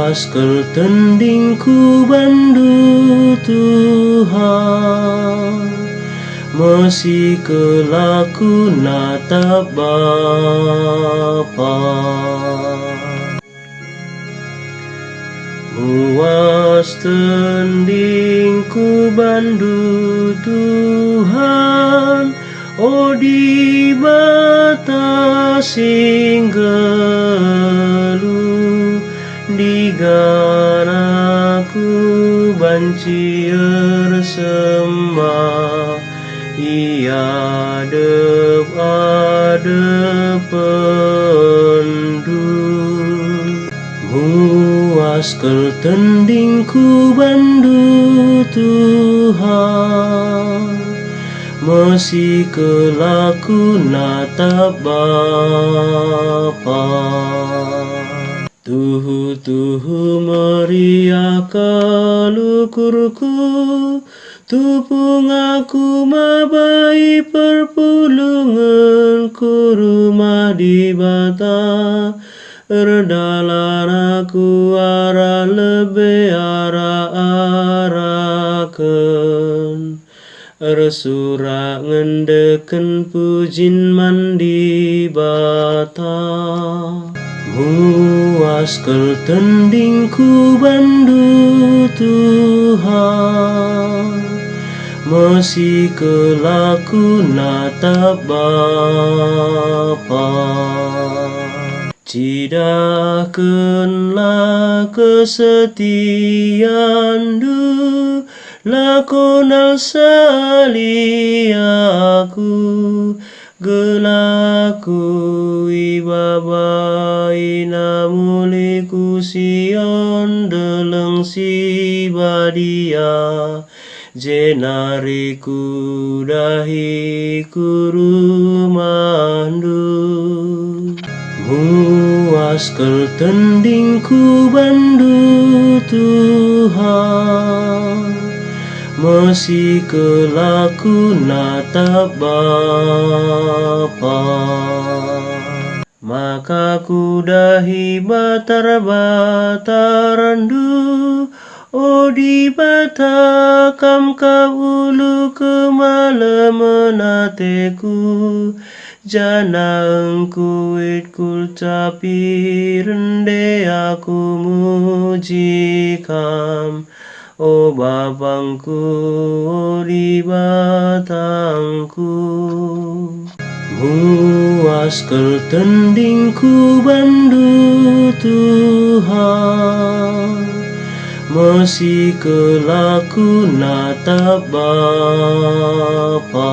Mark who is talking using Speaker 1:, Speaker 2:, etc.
Speaker 1: Muas keltendingku bandu Tuhan, masih kelaku natap Bapa. Muas tendingku bandu Tuhan, o di batas singgelu, di ganaku bancier sembah, ia adep pendu. Muas keltendingku bandu Tuhan, masih kelaku natap Bapa. Tuhu meriah kalukurku, tupung aku mabai perpulunganku rumah di bata. Erdalan aku arah lebe arah-arakan, ersurak ngendeken pujin mandi bata. Muas keltendingku bandu Tuhan, masih kelaku natap Bapa. Cidahkanlah kesetiaandu, lakonal saliaku, gelaku ibabai namuliku sion deleng si badia, jenariku dahi kurumandu. Muas keltendingku bandu Tuhan, masih kelaku natap Bapa. Maka ku dahi batar-batarandu, o di bata kam kaulu kemalaman ateku, jana engkuit kulcapi rende aku muji kam, o Bapangku, o di batangku. Muas keltendingku bandu Tuhan, masih kelaku natap Bapa.